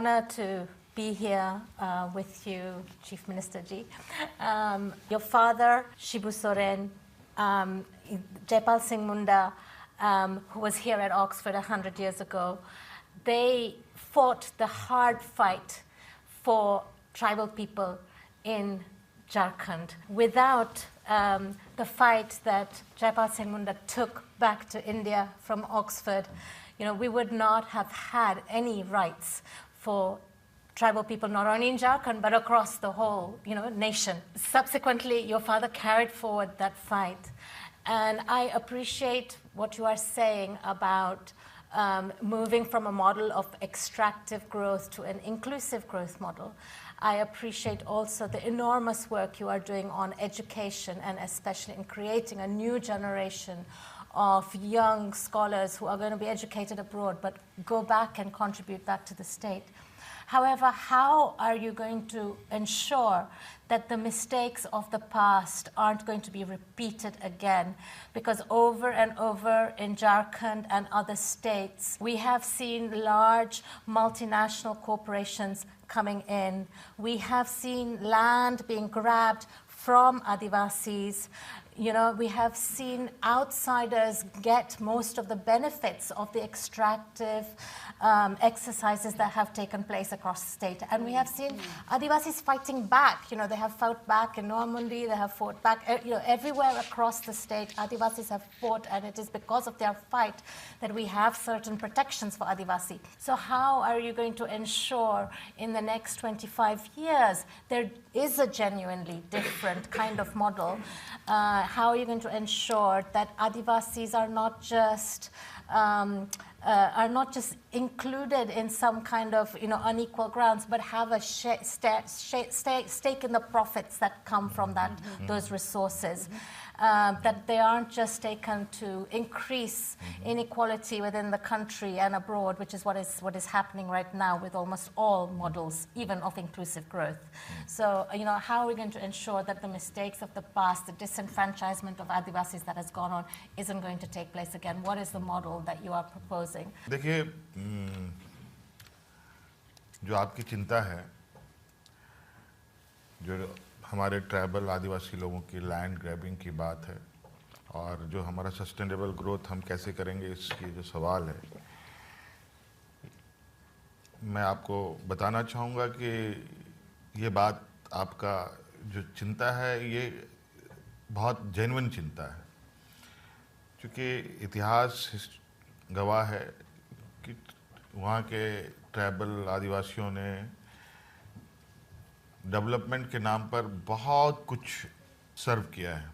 honor to be here with you, Chief Minister Ji. Your father, Shibu Soren, Jaipal Singh Munda, who was here at Oxford 100 years ago, they fought the hard fight for tribal people in Jharkhand. Without the fight that Jaipal Singh Munda took back to India from Oxford, we would not have had any rights for tribal people, not only in Jharkhand, but across the whole, nation. Subsequently, your father carried forward that fight. And I appreciate what you are saying about moving from a model of extractive growth to an inclusive growth model. I appreciate also the enormous work you are doing on education, and especially in creating a new generation of young scholars who are going to be educated abroad but go back and contribute back to the state. However, how are you going to ensure that the mistakes of the past aren't going to be repeated again? Because over and over in Jharkhand and other states, we have seen large multinational corporations coming in. We have seen land being grabbed from Adivasis. We have seen outsiders get most of the benefits of the extractive exercises that have taken place across the state. And we have seen Adivasis fighting back. They have fought back in Normandy, they have fought back, everywhere across the state, Adivasis have fought, and it is because of their fight that we have certain protections for Adivasi. So how are you going to ensure in the next 25 years there is a genuinely different kind of model? How are you going to ensure that Adivasis are not just included in some kind of unequal grounds, but have a stake in the profits that come from those resources? That they aren't just taken to increase inequality within the country and abroad, which is what is happening right now with almost all models, even of inclusive growth. So, how are we going to ensure that the mistakes of the past, the disenfranchisement of Adivasis that has gone on, isn't going to take place again? What is the model that you are proposing? देखिए, जो आपकी चिंता है, जो हमारे tribal आदिवासी लोगों की land grabbing की बात है, और जो हमारा सस्टेनेबल ग्रोथ हम कैसे करेंगे, इसकी जो सवाल है, मैं आपको बताना चाहूँगा कि ये बात आपका जो चिंता है, ये बहुत जेन्युइन चिंता है, क्योंकि इतिहास गवाह है कि वहाँ के ट्राइबल आदिवासियों ने डेवलपमेंट के नाम पर बहुत कुछ सर्व किया है।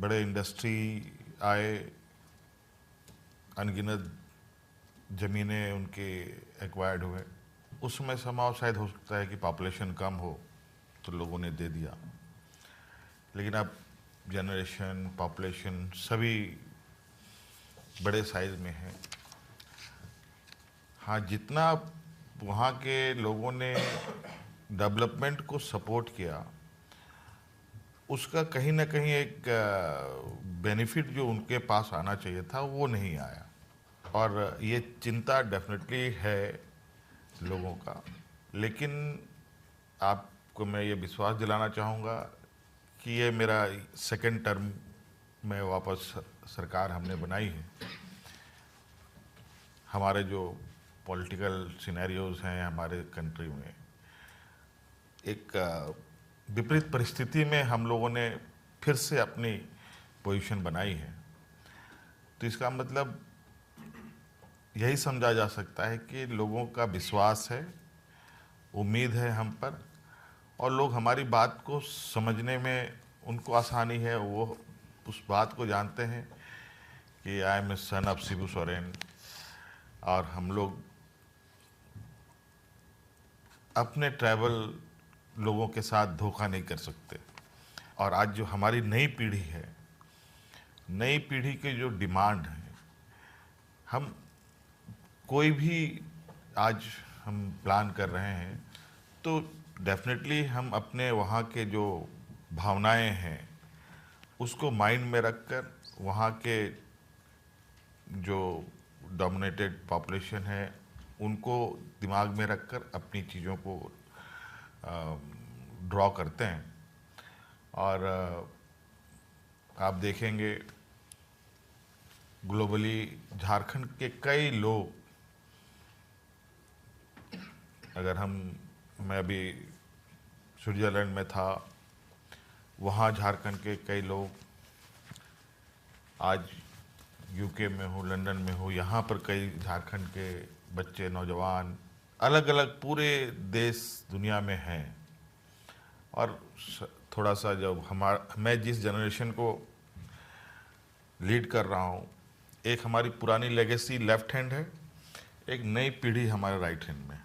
बड़े इंडस्ट्री आए, अनगिनत ज़मीनें उनके एक्वायर्ड हुए। उसमें समाव शायद हो सकता है कि पॉपुलेशन कम हो तो लोगों ने दे दिया, लेकिन अब जनरेशन, पॉपुलेशन सभी बड़े साइज में है। हाँ, जितना वहाँ के लोगों ने डेवलपमेंट को सपोर्ट किया, उसका कहीं ना कहीं एक बेनिफिट जो उनके पास आना चाहिए था वो नहीं आया, और ये चिंता डेफिनेटली है लोगों का। लेकिन आपको मैं ये विश्वास दिलाना चाहूँगा कि ये मेरा सेकंड टर्म में वापस सरकार हमने बनाई है। हमारे जो पॉलिटिकल सिनेरियोज हैं हमारे कंट्री में, एक विपरीत परिस्थिति में हम लोगों ने फिर से अपनी पोजीशन बनाई है। तो इसका मतलब यही समझा जा सकता है कि लोगों का विश्वास है, उम्मीद है हम पर, और लोग हमारी बात को समझने में उनको आसानी है। वो उस बात को जानते हैं कि I am a son of Shibu Soren, और हम लोग अपने ट्राइबल लोगों के साथ धोखा नहीं कर सकते। और आज जो हमारी नई पीढ़ी है, नई पीढ़ी के जो डिमांड है, हम कोई भी आज हम प्लान कर रहे हैं तो डेफिनेटली हम अपने वहाँ के जो भावनाएं हैं उसको माइंड में रखकर वहाँ के जो डोमिनेटेड पॉपुलेशन है उनको दिमाग में रखकर अपनी चीज़ों को ड्रॉ करते हैं। और आप देखेंगे ग्लोबली झारखंड के कई लोग, अगर मैं अभी स्विट्ज़रलैंड में था, वहाँ झारखंड के कई लोग, आज यूके में हूँ, लंदन में हूँ, यहाँ पर कई झारखंड के बच्चे, नौजवान अलग अलग पूरे देश दुनिया में हैं। और थोड़ा सा जब मैं जिस जनरेशन को लीड कर रहा हूँ, एक हमारी पुरानी लेगेसी लेफ्ट हैंड है, एक नई पीढ़ी हमारे राइट हैंड में,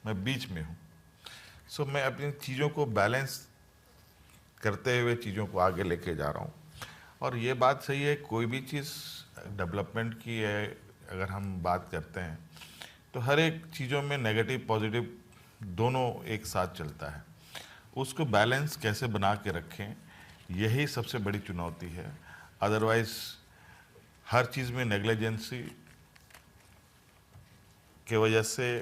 मैं बीच में हूँ। सो मैं अपनी चीज़ों को बैलेंस करते हुए चीज़ों को आगे लेके जा रहा हूँ। और ये बात सही है, कोई भी चीज़ डेवलपमेंट की है अगर हम बात करते हैं तो हर एक चीज़ों में नेगेटिव पॉजिटिव दोनों एक साथ चलता है। उसको बैलेंस कैसे बना के रखें, यही सबसे बड़ी चुनौती है। अदरवाइज हर चीज़ में नेग्लिजेंसी के वजह से,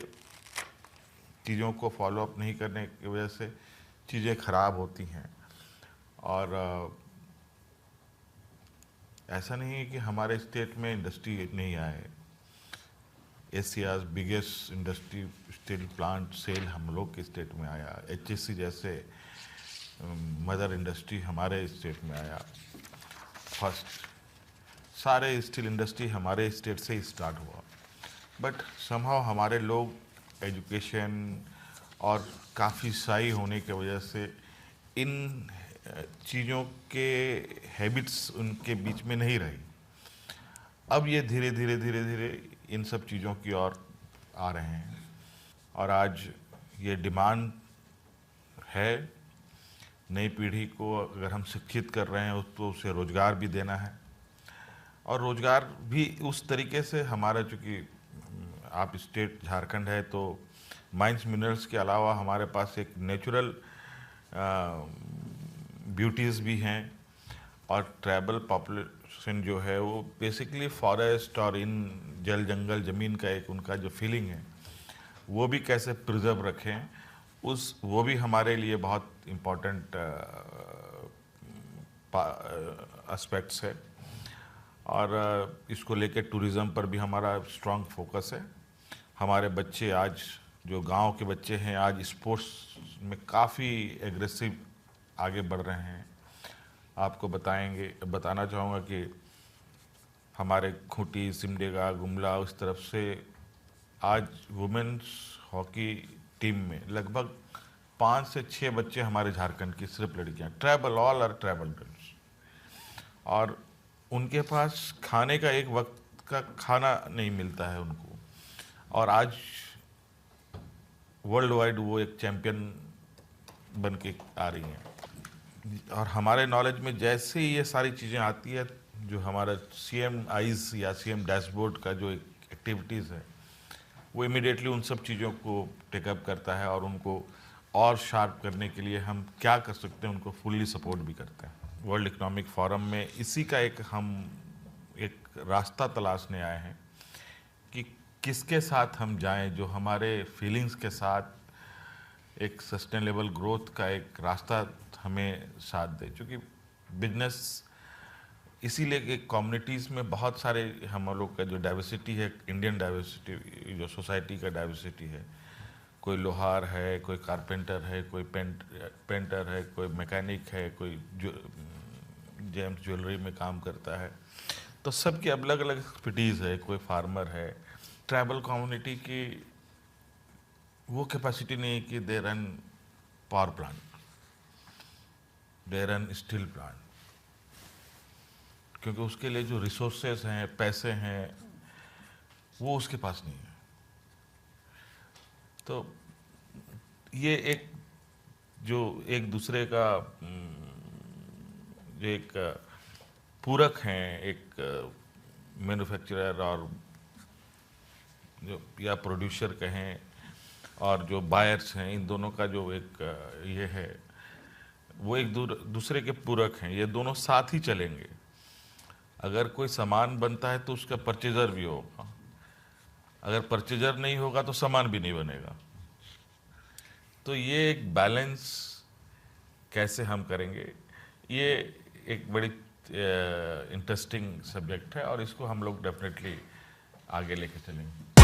चीज़ों को फॉलो अप नहीं करने की वजह से चीज़ें खराब होती हैं। और ऐसा नहीं है कि हमारे स्टेट में इंडस्ट्री नहीं आए। Asia's biggest industry steel plant SAIL हम लोग के स्टेट में आया। HSC जैसे मदर इंडस्ट्री हमारे स्टेट में आया फर्स्ट। सारे स्टील इंडस्ट्री हमारे स्टेट से ही स्टार्ट हुआ। बट समहाउ हमारे लोग एजुकेशन और काफ़ी शाही होने की वजह से इन चीज़ों के हैबिट्स उनके बीच में नहीं रही। अब ये धीरे धीरे इन सब चीज़ों की ओर आ रहे हैं। और आज ये डिमांड है, नई पीढ़ी को अगर हम शिक्षित कर रहे हैं तो उसे रोज़गार भी देना है। और रोज़गार भी उस तरीके से हमारा, चूँकि आप स्टेट झारखंड है तो माइंस मिनरल्स के अलावा हमारे पास एक नेचुरल ब्यूटीज़ भी हैं। और ट्राइबल पॉपुलेशन जो है वो बेसिकली फॉरेस्ट और इन जल जंगल ज़मीन का एक उनका जो फीलिंग है वो भी कैसे प्रिजर्व रखें, वो भी हमारे लिए बहुत इम्पोर्टेंट एस्पेक्ट्स है। और इसको लेके टूरिज़्म पर भी हमारा स्ट्रॉन्ग फोकस है। हमारे बच्चे आज, जो गांव के बच्चे हैं, आज स्पोर्ट्स में काफ़ी एग्रेसिव आगे बढ़ रहे हैं। आपको बताना चाहूँगा कि हमारे खूंटी, सिमडेगा, गुमला उस तरफ से आज वुमेन्स हॉकी टीम में लगभग 5 से 6 बच्चे हमारे झारखंड की सिर्फ लड़कियाँ, tribal, all are tribal girls. और उनके पास खाने का एक वक्त का खाना नहीं मिलता है उनको। और आज वर्ल्ड वाइड वो एक चैम्पियन बन के आ रही हैं। और हमारे नॉलेज में जैसे ही ये सारी चीज़ें आती है, जो हमारा CM आइज़ या CM डैशबोर्ड का जो एक्टिविटीज़ है, वो इमीडिएटली उन सब चीज़ों को टेकअप करता है। और उनको और शार्प करने के लिए हम क्या कर सकते हैं, उनको फुल्ली सपोर्ट भी करते हैं। वर्ल्ड इकोनॉमिक फोरम में इसी का हम एक रास्ता तलाशने आए हैं कि किसके साथ हम जाएं, जो हमारे फीलिंग्स के साथ एक सस्टेनेबल ग्रोथ का एक रास्ता हमें साथ दे। क्योंकि बिजनेस इसीलिए कि कम्युनिटीज़ में बहुत सारे हम लोग का जो डाइवर्सिटी है, इंडियन डाइवर्सिटी, जो सोसाइटी का डाइवर्सिटी है, कोई लोहार है, कोई कारपेंटर है, कोई पेंटर है, कोई मैकेनिक है, कोई जेम्स ज्वेलरी में काम करता है, तो सबकी अलग अलग एक्सपर्टीज़ है, कोई फार्मर है। ट्राइबल कम्युनिटी की वो कैपेसिटी नहीं है कि they run power plant, they run steel plant, क्योंकि उसके लिए जो रिसोर्सेज हैं, पैसे हैं, वो उसके पास नहीं है। तो ये एक दूसरे का जो एक पूरक हैं, एक मैन्युफैक्चरर और जो या प्रोड्यूसर कहें, और जो बायर्स हैं, इन दोनों का जो एक ये है, वो एक दूसरे के पूरक हैं। ये दोनों साथ ही चलेंगे। अगर कोई सामान बनता है तो उसका परचेजर भी होगा, अगर परचेजर नहीं होगा तो सामान भी नहीं बनेगा। तो ये एक बैलेंस कैसे हम करेंगे, ये एक बड़ी इंटरेस्टिंग सब्जेक्ट है और इसको हम लोग डेफिनेटली आगे लेके चलेंगे।